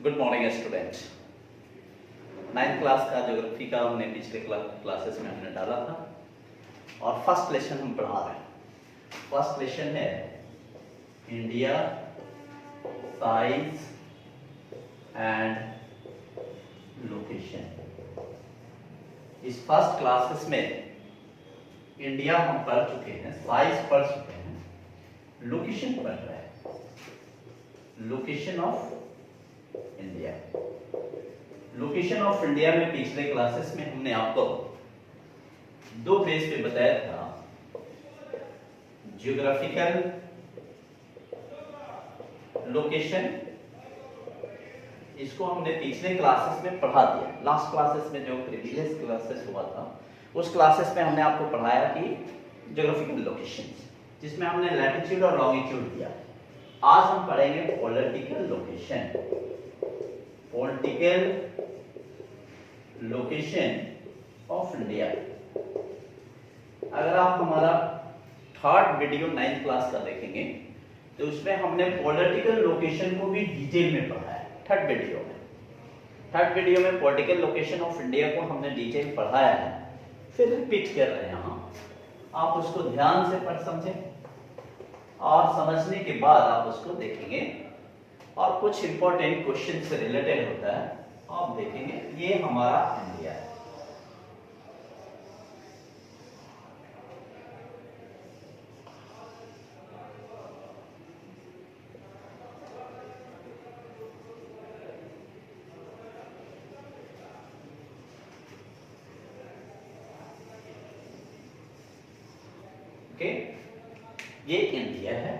Good morning student. 9th class का geography का हमने पिछले क्लासेस में हमने डाला था और फर्स्ट लेसन हम पढ़ा रहे हैं। फर्स्ट लेसन है इंडिया साइज एंड लोकेशन। इस फर्स्ट क्लासेस में इंडिया हम पढ़ चुके हैं, साइज पढ़ चुके हैं, लोकेशन पढ़ रहे हैं, location of India. Location of India में पिछले क्लासेस में हमने आपको दो फेज पे बताया था, जियोग्राफिकल लोकेशन, इसको हमने पिछले क्लासेस में पढ़ा दिया। लास्ट क्लासेस में जो प्रीवियस क्लासेस हुआ था उस क्लासेस में हमने आपको पढ़ाया कि जियोग्राफिकल लोकेशन, जिसमें हमने लैटिट्यूड और लॉन्गिट्यूड दिया। आज हम पढ़ेंगे political location, political location of India. अगर आप हमारा थर्ड वीडियो 9th क्लास का देखेंगे तो उसमें हमने पॉलिटिकल लोकेशन को भी डिटेल में पढ़ा है। थर्ड वीडियो में पॉलिटिकल लोकेशन ऑफ इंडिया को हमने डिटेल पढ़ाया है, फिर रिपीट कर रहे हैं हम। आप उसको ध्यान से पढ़ समझें और समझने के बाद आप उसको देखेंगे और कुछ इंपॉर्टेंट क्वेश्चन से रिलेटेड होता है, आप देखेंगे। ये हमारा इंडिया है, ओके। ये इंडिया है।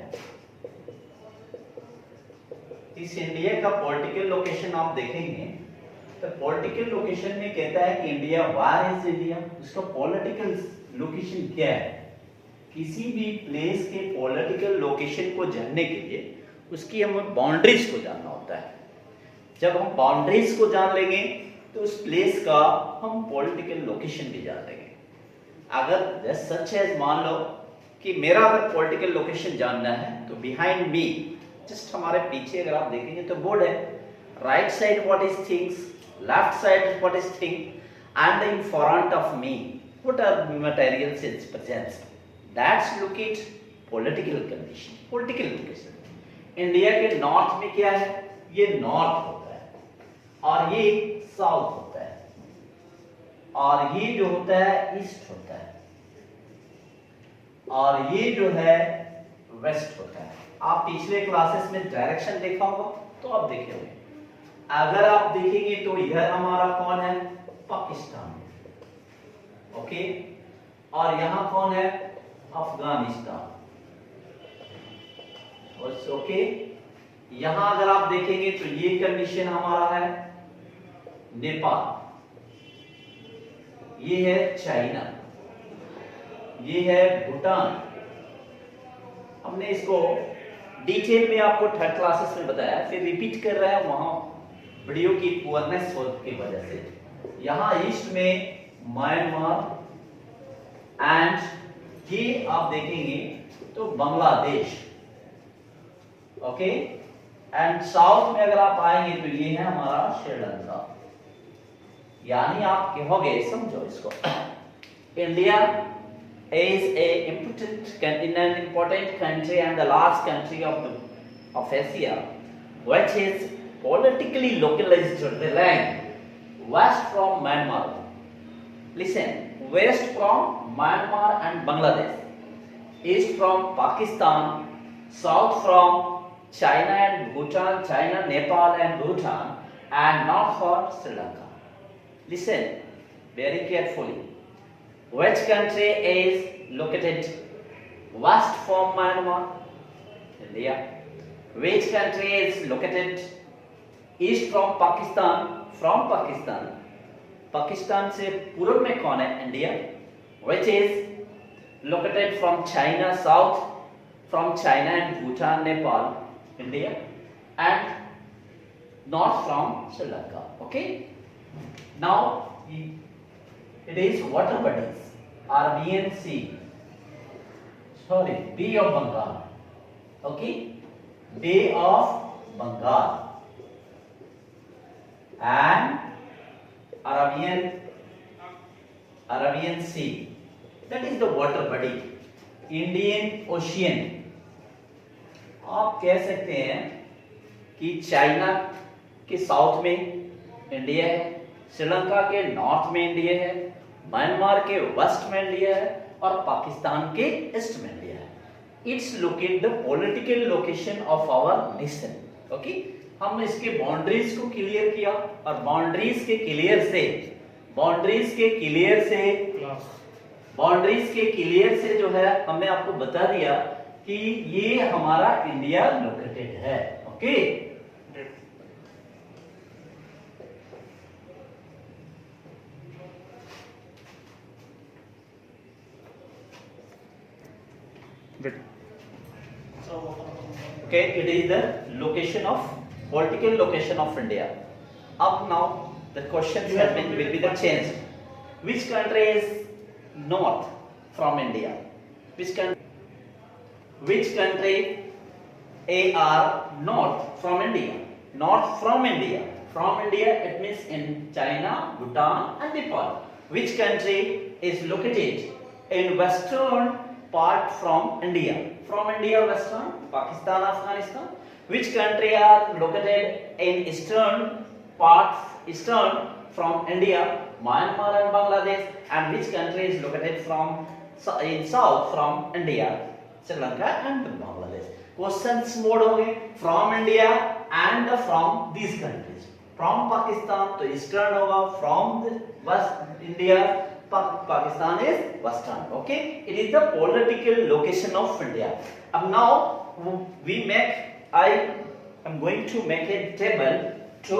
इस इंडिया का पॉलिटिकल लोकेशन आप देखेंगे तो पॉलिटिकल लोकेशन में कहता है कि इंडिया, वायर इज इंडिया। उसका पॉलिटिकल लोकेशन क्या है? किसी भी प्लेस के पॉलिटिकल लोकेशन को जानने के लिए उसकी हमें बाउंड्रीज को जानना होता है। जब हम बाउंड्रीज को जान लेंगे तो उस प्लेस का हम पॉलिटिकल लोकेशन भी जान लेंगे। अगर सच है, मान लो कि मेरा अगर पॉलिटिकल लोकेशन जानना है तो बिहाइंड मी, जस्ट हमारे पीछे अगर आप देखेंगे तो बोर्ड है। Right side what is things, left side what is thing, and in front of me what are materials is present. That's locate political condition, political location. India के north में क्या है? ये नॉर्थ होता है और ये साउथ होता है और ये जो होता है ईस्ट होता है और ये जो है वेस्ट होता है। आप पिछले क्लासेस में डायरेक्शन देखा होगा तो आप देखे होंगे। अगर आप देखेंगे तो इधर हमारा कौन है? पाकिस्तान, ओके। और यहां कौन है? अफगानिस्तान, ओके। यहां अगर आप देखेंगे तो ये कंडीशन हमारा है नेपाल, ये है चाइना, ये है भूटान। हमने इसको डिटेल में आपको थर्ड क्लासेस में बताया, फिर रिपीट कर रहे हैं वहां वीडियो की पुअरनेस की वजह से। यहां ईस्ट में म्यांमार एंड ये आप देखेंगे तो बांग्लादेश, ओके। एंड साउथ में अगर आप आएंगे तो ये है हमारा श्रीलंका। यानी आप कहोगे, समझो इसको, India is an important country and the large country of Asia, which is politically localized to the land west from Myanmar. Listen, west from Myanmar and Bangladesh, east from Pakistan, south from China and Bhutan, China, Nepal and Bhutan, and north from Sri Lanka. Listen very carefully. Which country is located west from Myanmar? India. Which country is located east from Pakistan? From Pakistan. Pakistan से पूर्व में कौन है? India. Which is located from China south, from China and Bhutan, Nepal, India, and north from Sri Lanka. Okay. Now it is water bodies, Arabian Sea, sorry, Bay of Bengal, okay, Bay of Bengal, and Arabian Sea. That is the water body. Indian Ocean. आप कह सकते हैं कि China के south में India है, श्रीलंका के north में इंडिया है, म्यांमार के वेस्ट में इंडिया है और पाकिस्तान के ईस्ट में इंडिया है. It's locate the political location of our nation. Okay, हमने इसके बाउंड्रीज को क्लियर किया और बाउंड्रीज के क्लियर से जो है हमने आपको बता दिया कि ये हमारा इंडिया लोकेटेड है. Okay, okay, it is the location of political location of India. Up now the questions will be the changed. Which country is north from India? Which country are north from India? North from India. From India it means in China, Bhutan and Nepal. Which country is located in western part from India? From India western, Pakistan, Afghanistan. Which country are located in eastern part, eastern from India, Myanmar and Bangladesh? And which country is located from in south from India, Sri Lanka and Bangladesh? Questions mode हो गए from India and from these countries. From Pakistan तो eastern होगा, from the west India Pakistan is western. Okay, it is the political location of India. Now I am going to make a table to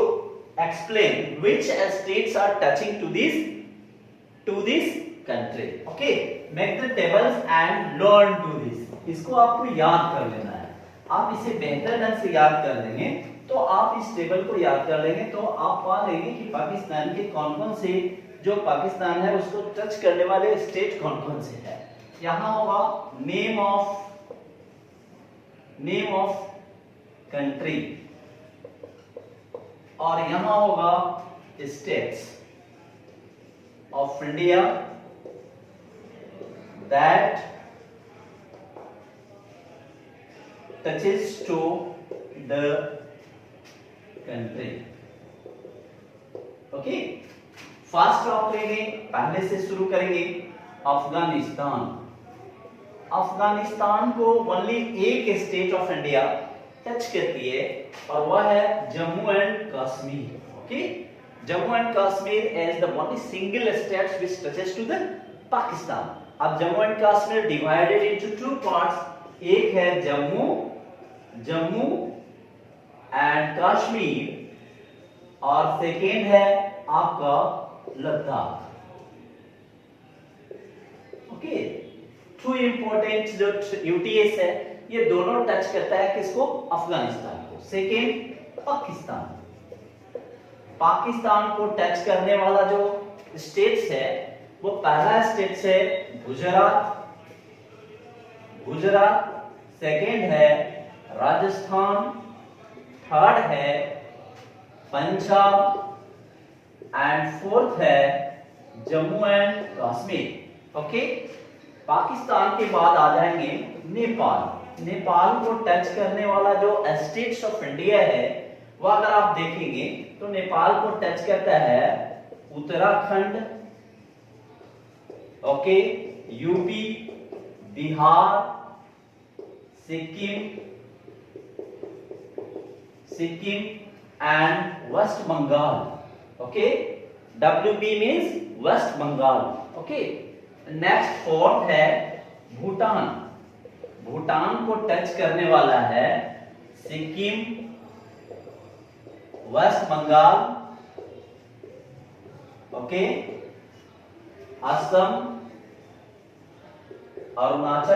explain which states are touching to this country. Okay, make the tables and learn to this. इसको आपको याद कर लेना है. आप इसे बेहतर ढंग से याद कर लेंगे तो आप इस टेबल को याद कर लेंगे तो आप पा लेंगे कि पाकिस्तान के कौन-कौन से जो पाकिस्तान है उसको टच करने वाले स्टेट कौन-कौन से है. यहाँ होगा नेम ऑफ कंट्री और यहाँ होगा states of India that touches to the country. Okay, fast आप लेंगे, पहले से शुरू करेंगे. अफगानिस्तान. अफगानिस्तान को ओनली एक स्टेट ऑफ इंडिया टच करती है और वह है Jammu and Kashmir. Okay, Jammu and Kashmir is the only single state which touches to the Pakistan. अब Jammu and Kashmir divided into two parts. एक है जम्मू एंड कश्मीर और सेकेंड है आपका लद्दाख. ओके, टू इंपॉर्टेंट जो यूटीएस है ये दोनों टच करता है किसको? अफगानिस्तान को. सेकेंड पाकिस्तान को टच करने वाला जो स्टेट्स है वो पहला स्टेट्स है गुजरात, सेकेंड है राजस्थान, थर्ड है पंजाब एंड फोर्थ है जम्मू एंड कश्मीर. ओके, पाकिस्तान के बाद आ जाएंगे नेपाल को टच करने वाला जो स्टेट्स ऑफ इंडिया है वो अगर आप देखेंगे तो नेपाल को टच करता है Uttarakhand, okay, UP, Bihar, Sikkim and West Bengal. Okay, WB means West Bengal. Okay, next fourth है भूटान को टच करने वाला है Sikkim, West Bengal, okay, Assam, Arunachal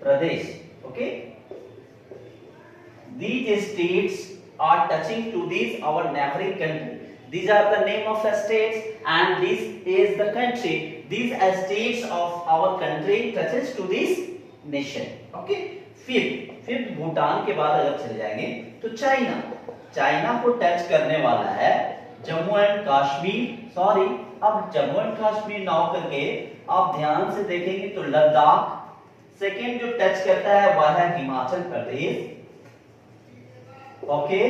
Pradesh. Okay, these states are touching to these our neighboring country. These are the name of the states and this is the country. These states of our country touches to this nation. Okay, fifth Bhutan के बाद अगर चले जाएंगे तो China, China को touch करने वाला है जम्मू एंड कश्मीर, सॉरी अब जम्मू एंड कश्मीर ना करके आप ध्यान से देखेंगे तो लद्दाख। सेकेंड जो टच करता है वह है हिमाचल प्रदेश, ओके।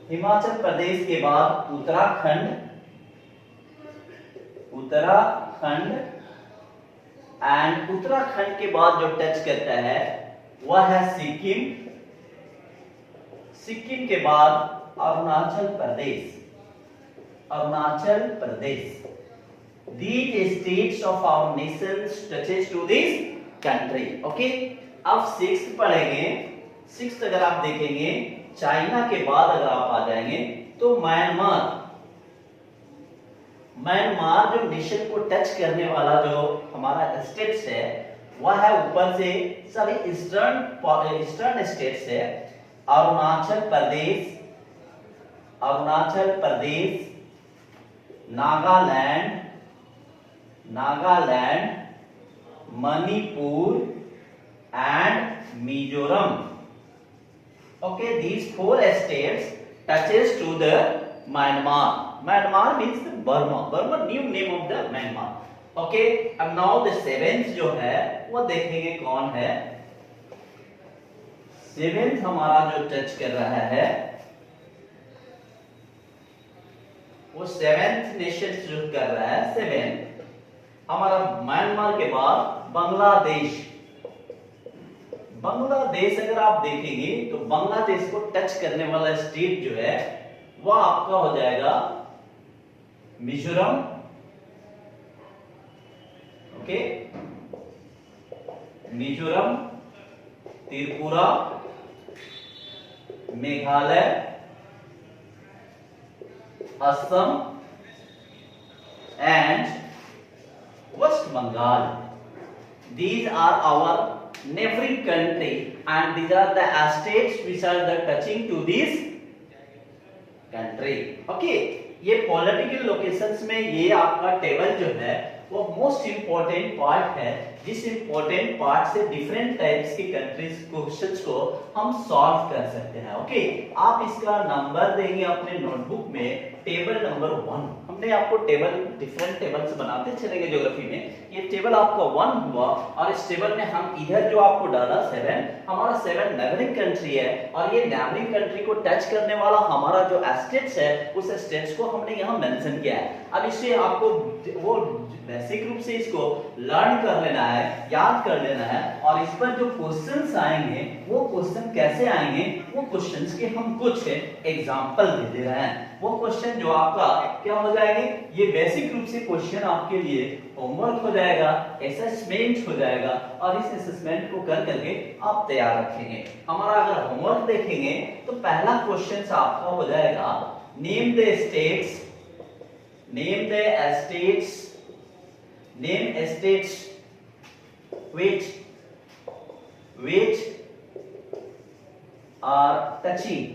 हिमाचल प्रदेश के बाद उत्तराखंड, उत्तराखंड एंड उत्तराखंड के बाद जो टच करता है वह है सिक्किम, सिक्किम के बाद अरुणाचल प्रदेश, अरुणाचल प्रदेश। These states of our nation touches to this country, okay। अब सिक्स्थ पढ़ेंगे, सिक्स्थ अगर आप देखेंगे चाइना के बाद अगर आप आ जाएंगे तो म्यांमार, म्यांमार जो नेशन को टच करने वाला जो हमारा स्टेट्स है वह है ऊपर से सभी ईस्टर्न स्टेट्स है Arunachal Pradesh, Arunachal Pradesh, Nagaland, Nagaland, Manipur and Mizoram, okay। These four states touches to the Myanmar, Myanmar means the Burma, Burma new name of the Myanmar, okay। अब now the seventh जो है वो देखेंगे कौन है। सेवेंथ हमारा जो टच कर रहा है वो सेवेंथ नेशन जो कर रहा है, सेवेंथ हमारा म्यांमार के बाद बांग्लादेश, बांग्लादेश अगर आप देखेंगे तो बांग्लादेश को टच करने वाला स्टेट जो है वह आपका हो जाएगा Mizoram, okay. Mizoram, Tripura, Meghalaya, Assam and West Bengal. These are our neighboring country and these are the states which are the touching to this country, okay। ये पॉलिटिकल लोकेशंस में ये आपका टेबल जो है वो मोस्ट इंपॉर्टेंट पार्ट है, जिस इंपॉर्टेंट पार्ट से डिफरेंट टाइप्स की कंट्रीज क्वेश्चंस को हम सॉल्व कर सकते हैं, ओके। आप इसका नंबर देंगे अपने नोटबुक में टेबल नंबर 1। हमने आपको टेबल डिफरेंट टेबल्स बनाते चलेंगे ज्योग्राफी में, ये टेबल आपका 1 हुआ और इस टेबल में हम इधर जो आपको डाला 7, हमारा 7 नेबरिंग कंट्री है और ये नेबरिंग कंट्री को टच करने वाला हमारा जो स्टेट्स है उस स्टेट्स को हमने यहाँ मेंशन किया है। अब इससे आपको वो बेसिक रूप से इसको लर्न कर लेना है, याद कर लेना है और इस पर जो क्वेश्चंस आएंगे वो क्वेश्चन कैसे आएंगे वो क्वेश्चंस के हम कुछ एग्जांपल दे दे रहे हैं। वो क्वेश्चन जो आपका क्या हो जाएंगे, ये बेसिक रूप से क्वेश्चन आपके लिए होमवर्क हो जाएगा, असेसमेंट हो जाएगा और इस असेसमेंट को कर करके आप तैयार रखेंगे। हमारा अगर होमवर्क देखेंगे तो पहला क्वेश्चन आपका हो जाएगा name the states, name the states, name states which are touching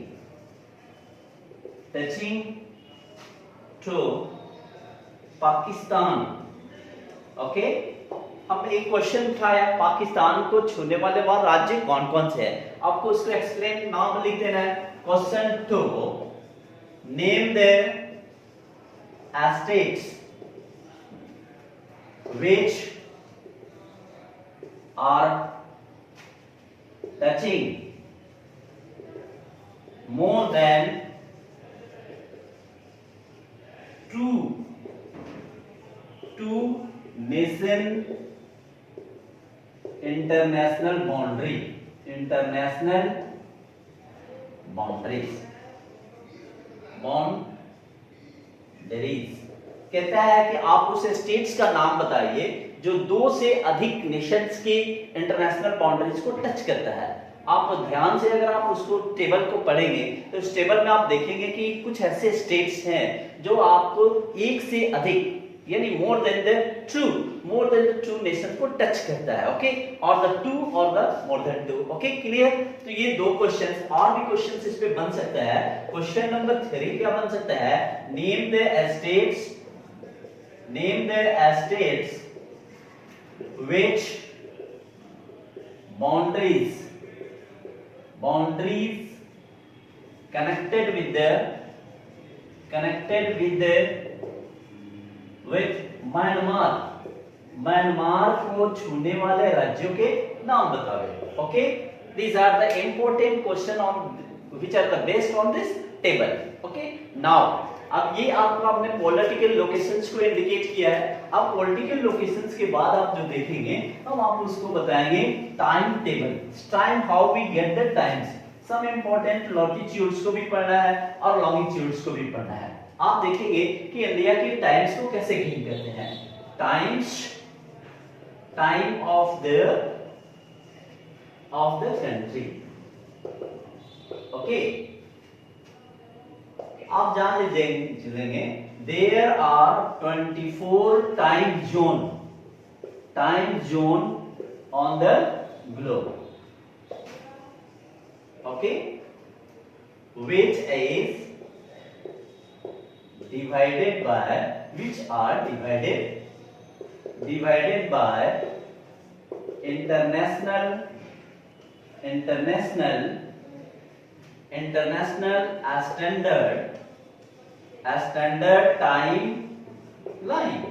to Pakistan, okay. हम एक क्वेश्चन उठाया पाकिस्तान को छूने वाले वह राज्य कौन कौन से है, आपको उसको एक्सप्लेन नाम लिख देना है। Question 2 name the states which are touching more than two nation international boundaries, कहता है कि आप उस स्टेट्स का नाम बताइए जो 2 से अधिक नेशंस की इंटरनेशनल बाउंड्रीज को टच करता है। आप ध्यान से अगर आप उसको टेबल को पढ़ेंगे तो इस टेबल में आप देखेंगे कि कुछ ऐसे स्टेट्स हैं जो आपको एक से अधिक यानी मोर देन द 2 नेशन को टच करता है, ओके। और द 2 और the more than 2, okay clear. तो ये 2 क्वेश्चंस और भी क्वेश्चंस इस पे बन सकता है। क्वेश्चन नंबर 3 क्या बन सकता है, name the states which boundaries connected with Myanmar को छूने वाले राज्यों के नाम बतावे। Okay, these are the important question on which are the based on this table। Okay, now अब ये आपको आपने पॉलिटिकल लोकेशंस को इंडिकेट किया है। अब पॉलिटिकल लोकेशंस के बाद आप जो देखेंगे हम आपको उसको बताएंगे time table, time, how we get the times. Some important longitudes को भी पढ़ना है और लॉन्गिट्यूड्स को भी पढ़ना है। आप देखेंगे कि इंडिया के टाइम्स को कैसे गेन करते हैं। Time of the country. Okay, आप जान लीजिएंगे there are 24 time zone on the globe. Okay, which are divided by international standard time line।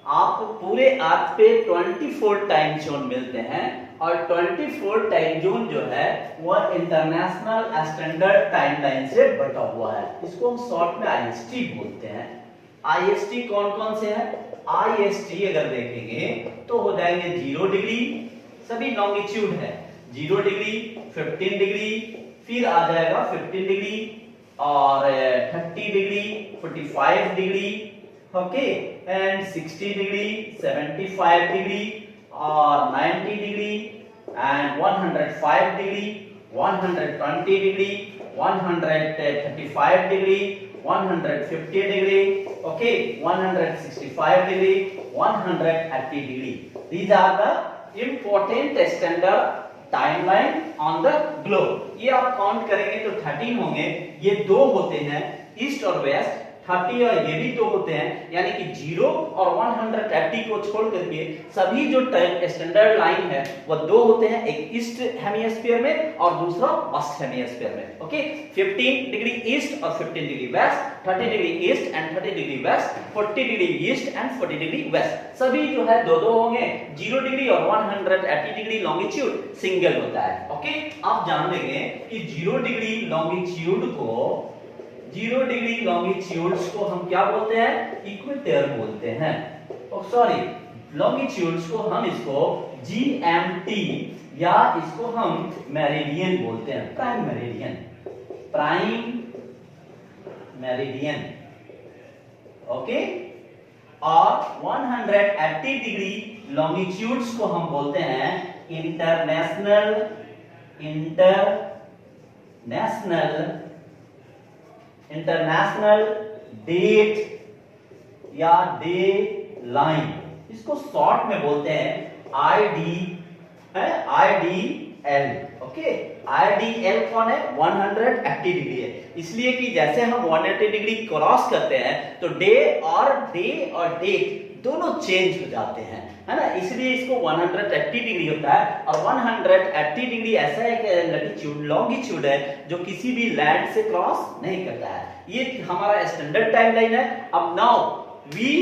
आपको पूरे अर्थ पे 24 टाइम जोन मिलते हैं और 24 टाइम जोन जो है वह इंटरनेशनल स्टैंडर्ड टाइम लाइन से बटा हुआ है। इसको हम शॉर्ट में आईएसटी बोलते हैं। आईएसटी कौन कौन से हैं? आईएसटी अगर देखेंगे तो हो जाएंगे 0 डिग्री, सभी लॉन्गिट्यूड है। 0 डिग्री, 15 डिग्री, फिर आ जाएगा 15 डिग्री और 30 degree, 45 degree, okay, and 60 degree, 75 degree और 90 degree and 105 degree, 120 degree, 135 degree, 150 degree, okay, 165 degree, 180 degree. These are the important standard timeline on the globe। ये आप काउंट करेंगे तो 13 होंगे। ये दो होते हैं ईस्ट और वेस्ट, 30 और ये भी दो होते हैं, यानी कि 0 और 180 को छोड़ करके सभी जो टाइम स्टैंडर्ड लाइन है वो दो होते हैं, एक ईस्ट हेमिस्फीयर में और दूसरा वेस्ट हेमिस्फीयर में। ओके, 15 डिग्री ईस्ट और 15 degree west, 30 degree east and 30 degree west, 40 degree east and 40 degree west, सभी जो है दो दो होंगे। 0 डिग्री और 180 डिग्री लॉन्गिट्यूड सिंगल होता है। ओके, आप जान लेंगे कि 0 डिग्री लॉन्गिट्यूड्स को हम क्या बोलते हैं? इक्वेटर बोलते हैं। सॉरी, लॉन्गिट्यूड्स को हम इसको जीएमटी या इसको हम मेरिडियन बोलते हैं, प्राइम मेरिडियन। ओके, और 180 डिग्री लॉन्गिट्यूड्स को हम बोलते हैं इंटरनेशनल डेट या डे लाइन, इसको शॉर्ट में बोलते हैं आईडीएल। ओके, आईडीएल कौन है? 180 डिग्री है, इसलिए कि जैसे हम 180 डिग्री क्रॉस करते हैं तो डे और डेट दोनों चेंज हो जाते हैं, है ना, इसलिए इसको 180 डिग्री होता है। और 180 डिग्री ऐसा एक लॉन्गिट्यूड है जो किसी भी लैंड से क्रॉस नहीं करता है। ये हमारा स्टैंडर्ड टाइम लाइन है। अब now we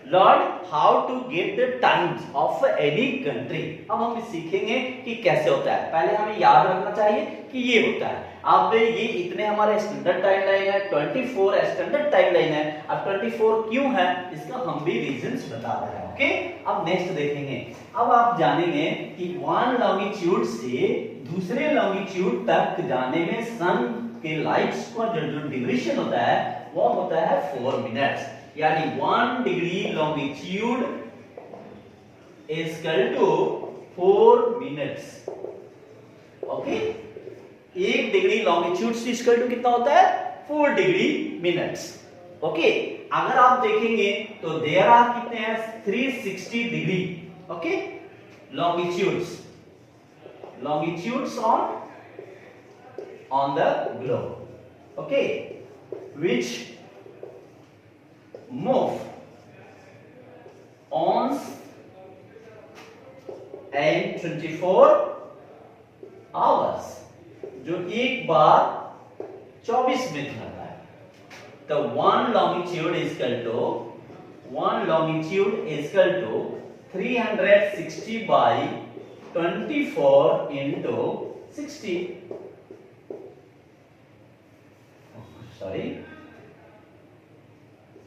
learn how to get the times of any country. अब हम सीखेंगे कि कैसे होता है। पहले हमें याद रखना चाहिए कि ये होता है। अब ये इतने हमारे स्टैंडर्ड टाइम लाइन है, 24 स्टैंडर्ड टाइम लाइन है। अब 24 क्यों है इसका हम भी रीजंस बता रहे हैं। ओके, अब नेक्स्ट देखेंगे। अब आप जानेंगे कि वन लॉन्गिट्यूड से दूसरे लॉन्गिट्यूड तक जाने में सन के लाइट्स का जो ड्यूरेशन होता है वो होता है 4 मिनट्स, यानी 1 degree longitude is equal to 4 minutes. Okay, 1 degree longitude से इक्वल टू कितना होता है? 4 डिग्री मिनट्स। ओके, अगर आप देखेंगे तो देयर आर कितने हैं? 360 degree. Okay, longitudes on the globe, okay, which move on and 24 hours, जो एक बार 24 मिनट लगता है। तो one longitude is equal to 360 by 24 into 60. Sorry,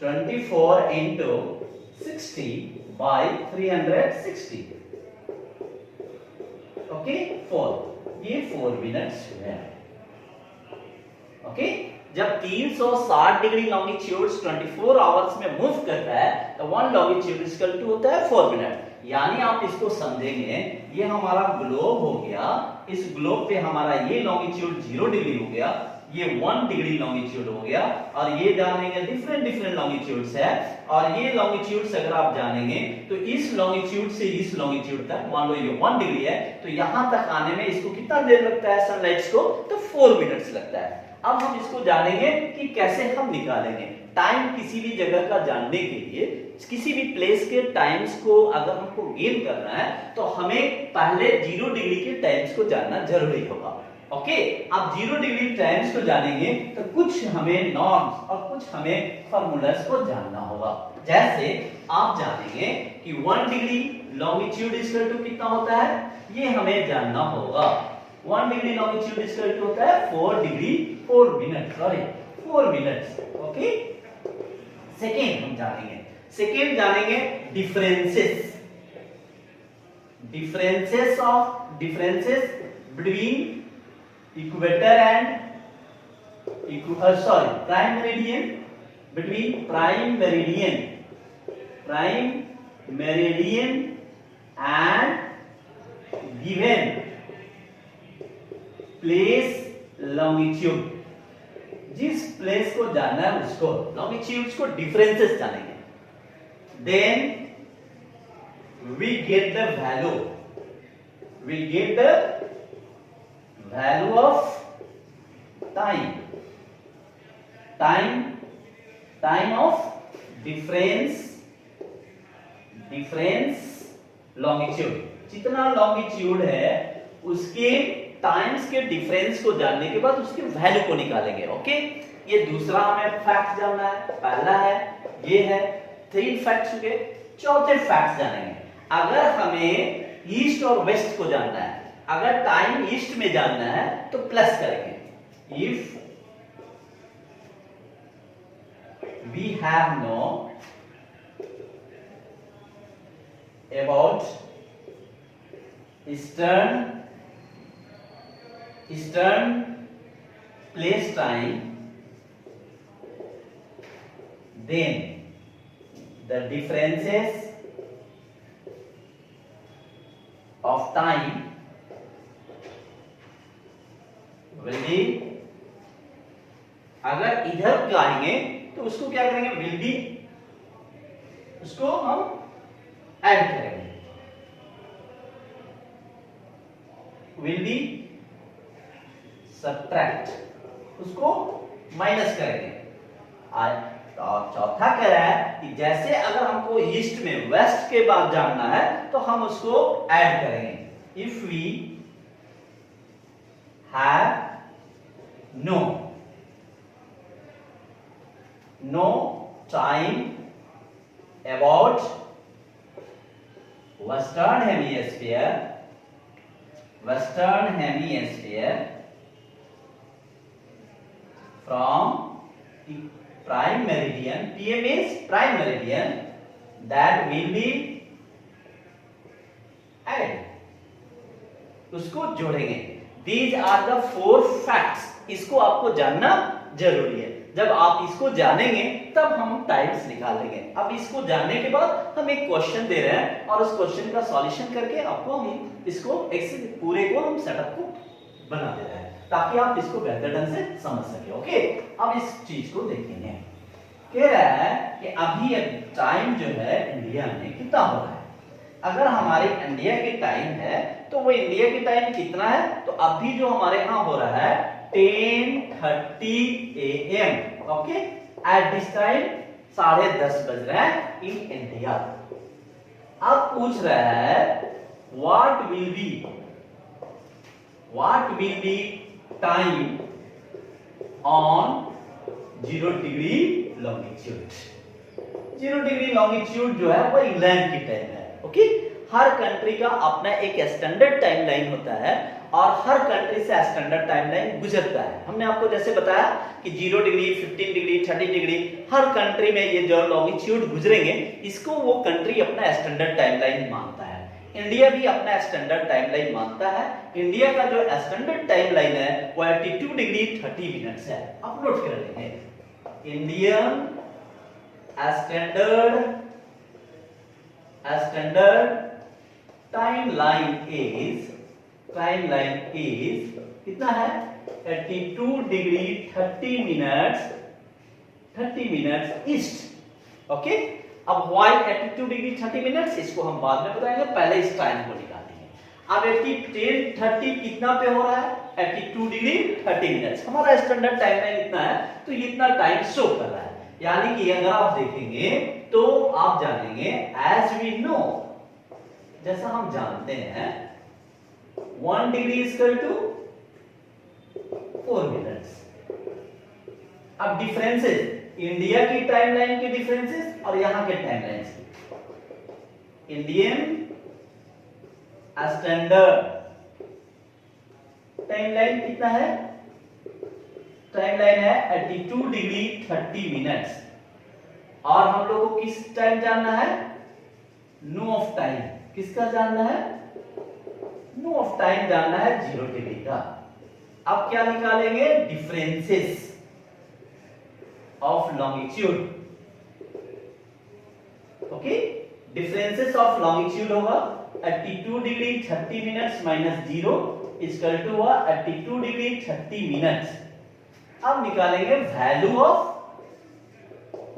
24 into 60 by 360. Okay 4, ये 4 मिनट्स है। ओके, जब 360 डिग्री लॉन्गिट्यूड 24 आवर्स में मूव करता है तो 1 लॉन्गिट्यूड इक्वल टू होता है 4 मिनट। यानी आप इसको समझेंगे, ये हमारा ग्लोब हो गया, इस ग्लोब पे हमारा ये लॉन्गिट्यूड 0 डिग्री हो गया, ये 1 डिग्री लॉन्गिट्यूड हो गया, और ये जानेंगे डिफरेंट लॉन्गिट्यूड्स है। और ये लॉन्गिट्यूड्स अगर आप जानेंगे तो इस लॉन्गिट्यूड से इस लॉन्गिट्यूड तक, मान लो ये 1 डिग्री है, तो यहां तक आने में इसको कितना देर लगता है सनलाइट को, तो 4 मिनट्स लगता है। अब हम इसको जानेंगे कि कैसे हम निकालेंगे टाइम। किसी भी जगह का जानने के लिए, किसी भी प्लेस के टाइम्स को अगर हमको गेन करना है तो हमें पहले 0 डिग्री के टाइम्स को जानना जरूरी होगा। ओके, आप 0 डिग्री टाइम्स को जानेंगे तो कुछ हमें नॉर्म्स और कुछ हमें फॉर्मूलास को जानना होगा। जैसे आप जानेंगे कि 1 डिग्री लॉन्गिट्यूड इक्वल टू कितना होता है, ये हमें जानना होगा। 1 डिग्री लॉन्गिट्यूड इक्वल टू होता है 4 मिनट्स। ओके, सेकेंड हम जानेंगे differences between equator and prime meridian, between prime meridian and given place longitude। जिस प्लेस को जानना है उसको लॉन्गिट्यूड्स को डिफरेंसेस जानेंगे, then we get the value of time of difference longitude। जितना लॉन्गिट्यूड है उसके टाइम्स के डिफरेंस को जानने के बाद उसके वैल्यू को निकालेंगे। ओके, ये दूसरा हमें फैक्ट जानना है। पहला है ये है, 3 फैक्ट्स हो गए। चौथे फैक्ट जानेंगे, अगर हमें ईस्ट और वेस्ट को जानना है, अगर टाइम ईस्ट में जानना है तो प्लस करेंगे। If we have known about eastern place time, then the differences of time will be, अगर इधर आएंगे तो उसको क्या करेंगे, विल बी, उसको हम ऐड करेंगे, विल बी सब्ट्रैक्ट, उसको माइनस करेंगे। चौथा कह रहा है कि जैसे अगर हमको ईस्ट में वेस्ट के बाद जानना है तो हम उसको ऐड करेंगे। If we have no time about western hemisphere from prime meridian, PM is prime meridian, that will be added, उसको जोड़ेंगे। These are the 4 facts, इसको आपको जानना जरूरी है। जब आप इसको जानेंगे तब हम टाइम्स निकालेंगे। अब इसको जानने के बाद हम एक क्वेश्चन दे रहे हैं और उस क्वेश्चन का सॉल्यूशन करके आपको हम इसको पूरे को हम सेटअप को बना दे रहे हैं ताकि आप इसको बेहतर ढंग से समझ सके। ओके, अब इस चीज को देखेंगे। कह रहा है कि अभी टाइम जो है इंडिया में कितना हो रहा है। अगर हमारे इंडिया की टाइम है तो वो इंडिया की टाइम कितना है, तो अभी जो हमारे यहाँ हो रहा है 10:30 AM। Okay, at this time 10:30 बज रहे हैं इन इंडिया। अब पूछ रहा है what will be time on 0 degree longitude. 0 degree longitude जो है वो इंग्लैंड की टाइम है। ओके, हर कंट्री का अपना एक स्टैंडर्ड टाइम लाइन होता है और हर कंट्री से स्टैंडर्ड टाइम लाइन गुजरता है। हमने आपको जैसे बताया कि 0 डिग्री, 15 डिग्री, 30 डिग्री, हर कंट्री में ये जो लॉन्गिट्यूड गुजरेंगे इसको वो कंट्री अपना स्टैंडर्ड टाइम लाइन मानता है। इंडिया भी अपना स्टैंडर्ड टाइम लाइन मानता है। इंडिया का जो स्टैंडर्ड टाइम लाइन है वो 82 डिग्री 30 मिनट्स है। आप नोट कर लेंगे, इंडियन स्टैंडर्ड टाइमलाइन इज कितना है? 82 डिग्री 30 मिनट्स ईस्ट। ओके, अब व्हाई 82 डिग्री 30 मिनट्स, इसको हम बाद में बताएंगे, पहले इस टाइम को निकालेंगे। अब 10:30 कितना पे हो रहा है? 82 डिग्री 30 मिनट्स। हमारा स्टैंडर्ड टाइम लाइन इतना है तो ये इतना टाइम शो कर रहा है। यानी कि अगर आप देखेंगे तो आप जानेंगे, एज वी नो, जैसा हम जानते हैं 1 डिग्री इक्वल टू 4 मिनट्स। अब डिफरेंसेस, इंडिया की टाइमलाइन के डिफरेंसेस और यहां के टाइमलाइन के। इंडियन स्टैंडर्ड टाइमलाइन कितना है? टाइमलाइन है 82 डिग्री 30 मिनट्स। और हम लोगों को किस टाइम जानना है? No of time. किसका जानना है? नो ऑफ टाइम जानना है 0 डिग्री का। अब क्या निकालेंगे? Differences of longitude. Okay, differences of longitude होगा 82 degree 30 minutes minus 0 equal to हुआ 82 डिग्री 30 मिनट्स। अब निकालेंगे वैल्यू ऑफ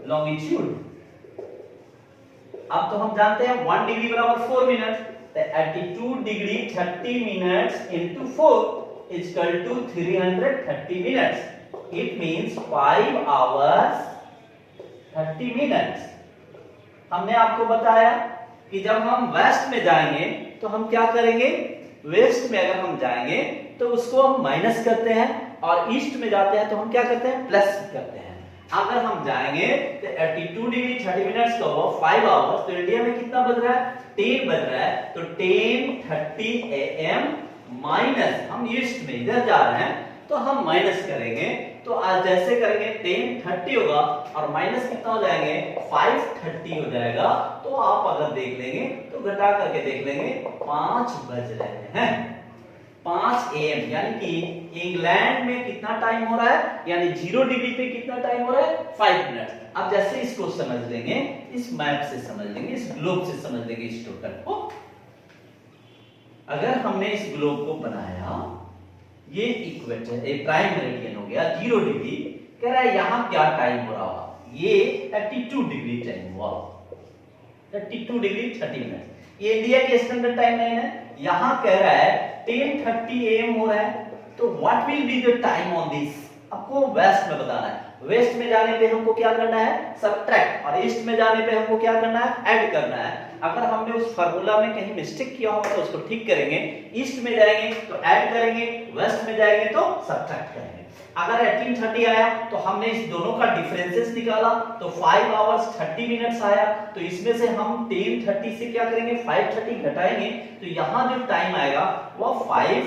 लॉन्गिट्यूड। अब तो हम जानते हैं 1 डिग्री बराबर 4 मिनट, तो 82 degree 30 minutes into 4 equal to 330 minutes. It means 5 hours 30 minutes. हमने आपको बताया कि जब हम वेस्ट में जाएंगे तो हम क्या करेंगे? वेस्ट में अगर हम जाएंगे तो उसको हम माइनस करते हैं और ईस्ट में जाते हैं तो हम क्या करते हैं? प्लस करते हैं। अगर हम जाएंगे तो 82 डिग्री 30 मिनट्स का वो 5 आवर्स, तो इंडिया में कितना बज रहा है? 10 बज रहा है। तो 10:30 AM माइनस, हम ईस्ट में इधर जा रहे हैं तो हम माइनस करेंगे। तो आज जैसे करेंगे 10:30 होगा और माइनस कितना हो जाएंगे? 5:30 हो जाएगा। तो आप अगर देख लेंगे तो घटा करके देख लेंगे 5 बज रहे हैं, 5 AM। यानी कि इंग्लैंड में कितना टाइम हो रहा है? यानी 0 डिग्री पे कितना टाइम हो रहा है? 5 मिनट। अब जैसे इसको समझ लेंगे, इस मैप से समझ लेंगे, इस ग्लोब से समझ लेंगे इस टोटल को। अगर हमने इस ग्लोब को बनाया, ये इक्वेटर, ये प्राइम मेरिडियन हो गया 0 डिग्री, कह रहा है यहां क्या टाइम हो रहा होगा? ये 82 डिग्री टाइम हुआ, 82 डिग्री 30 मिनट। ये इंडिया के स्टैंडर्ड टाइम लाइन है। यहां कह रहा है 10:30 AM हो रहा है। तो what will be the time on this? आपको वेस्ट में बताना है। वेस्ट में जाने पे हमको क्या करना है? सब्ट्रैक्ट, और ईस्ट में जाने पे हमको क्या करना है? ऐड करना है। अगर हमने उस फार्मूला में कहीं मिस्टेक किया होगा तो उसको ठीक करेंगे। ईस्ट में जाएंगे तो ऐड करेंगे, वेस्ट में जाएंगे तो सब्ट्रैक्ट करेंगे। अगर 18:30 आया तो हमने इस दोनों का डिफरेंसेस निकाला तो 5 आवर्स 30 मिनट्स आया। तो इसमें से हम 10:30 से क्या करेंगे? 5:30 घटाएंगे तो यहां जो टाइम आएगा वो 5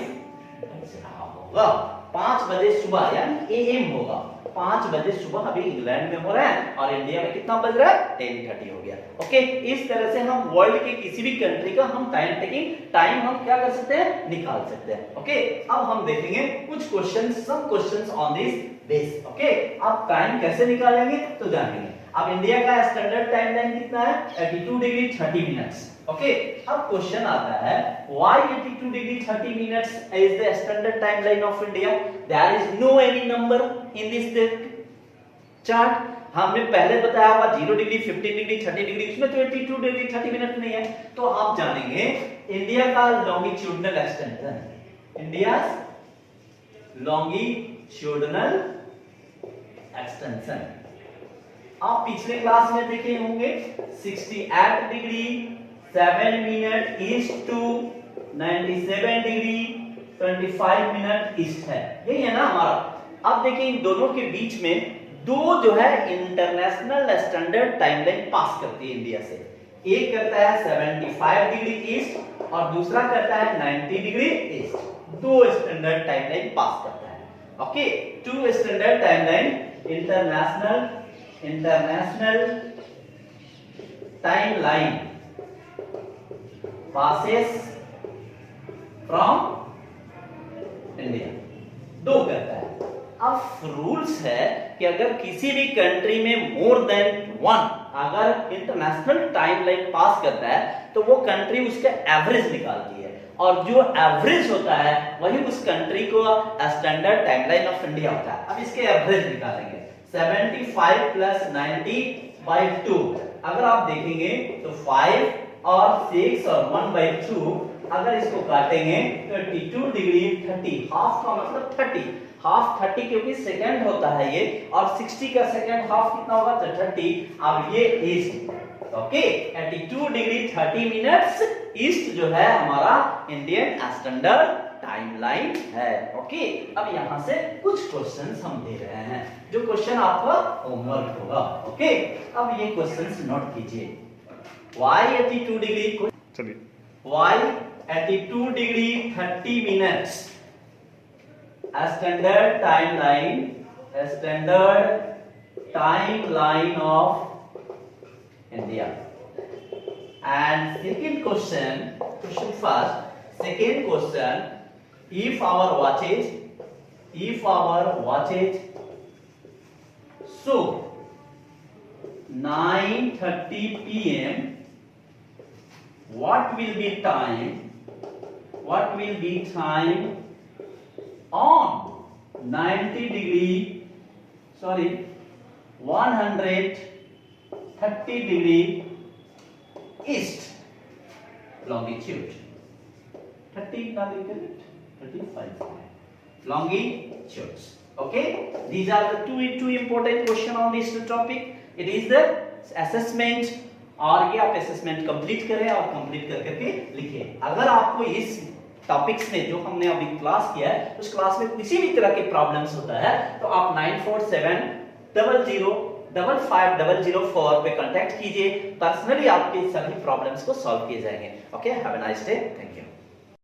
होगा, 5 बजे सुबह, यानी AM होगा। 5 बजे सुबह अभी इंग्लैंड में हो रहा है और इंडिया में कितना बज रहा है? 10:30 हो गया। ओके, इस तरह से हम वर्ल्ड के किसी भी कंट्री का हम टाइम हम क्या कर सकते हैं? निकाल सकते हैं। ओके, अब हम देखेंगे कुछ questions, some questions on this base. Okay, आप टाइम कैसे निकालेंगे तो जानेंगे। अब इंडिया का स्टैंडर्ड टाइम लाइन कितना है? 82 डिग्री 30 मिनट्स। ओके, अब क्वेश्चन आता है, why 82 degree 30 minutes is the standard timeline of India? There is no any number in this chart. हमने पहले बताया हुआ 0 डिग्री, 15 डिग्री, 30 डिग्री, इसमें तो 82 डिग्री 30 मिनट नहीं है। तो आप जानेंगे इंडिया का longitudinal extension, India longitudinal extension. आप पिछले क्लास में देखे होंगे 68 degree 7 minute east to 97 degree 25 minute east है, यही है ना हमारा। अब देखिए इन दोनों के बीच में दो जो है इंटरनेशनल स्टैंडर्ड टाइमलाइन पास करती है इंडिया से। एक करता है 75 डिग्री ईस्ट और दूसरा करता है 90 डिग्री ईस्ट। दो स्टैंडर्ड टाइमलाइन पास करता है। Okay, two standard timeline international timeline passes from India, दो करता है। अब रूल्स है कि अगर किसी भी कंट्री में मोर देन वन अगर इंटरनेशनल टाइमलाइन पास करता है तो वो कंट्री उसका एवरेज निकालती है, और जो एवरेज होता है वही उस कंट्री को स्टैंडर्ड टाइमलाइन ऑफ इंडिया होता है। अब इसके एवरेज निकालेंगे 75 प्लस 90 बाई 2। अगर आप देखेंगे तो 5 और 6 और 1 by 2 अगर इसको काटेंगे तो 82 डिग्री 30, हाफ का मतलब 30, हाफ 30 क्योंकि सेकंड होता है ये, और 60 का सेकंड हाफ कितना होगा तो 30। अब ये east, okay 82 degree 30 minutes east जो है हमारा इंडियन स्टैंडर्ड टाइमलाइन है। ओके, अब यहां से कुछ क्वेश्चंस हम दे रहे हैं, जो क्वेश्चन आपका होमवर्क होगा। ओके, अब ये क्वेश्चंस नोट कीजिए। y 82 डिग्री, चलिए y 82 degree 30 minutes standard timeline of India. And second question first, second question, if our watches show 9:30 p.m. what will be time on 90 degree 130 degree east longitude? 30 35 longitudes. Okay, these are the two important question on this topic. It is the assessment, और ये आप assessment complete करें और complete करके लिखें। अगर आपको इस टॉपिक्स में जो हमने अभी क्लास किया है उस क्लास में किसी भी तरह के प्रॉब्लम्स होता है तो आप 9470055004 पे कांटेक्ट कीजिए। पर्सनली आपके सभी प्रॉब्लम्स को सॉल्व किए जाएंगे। Okay, have a nice day, thank you.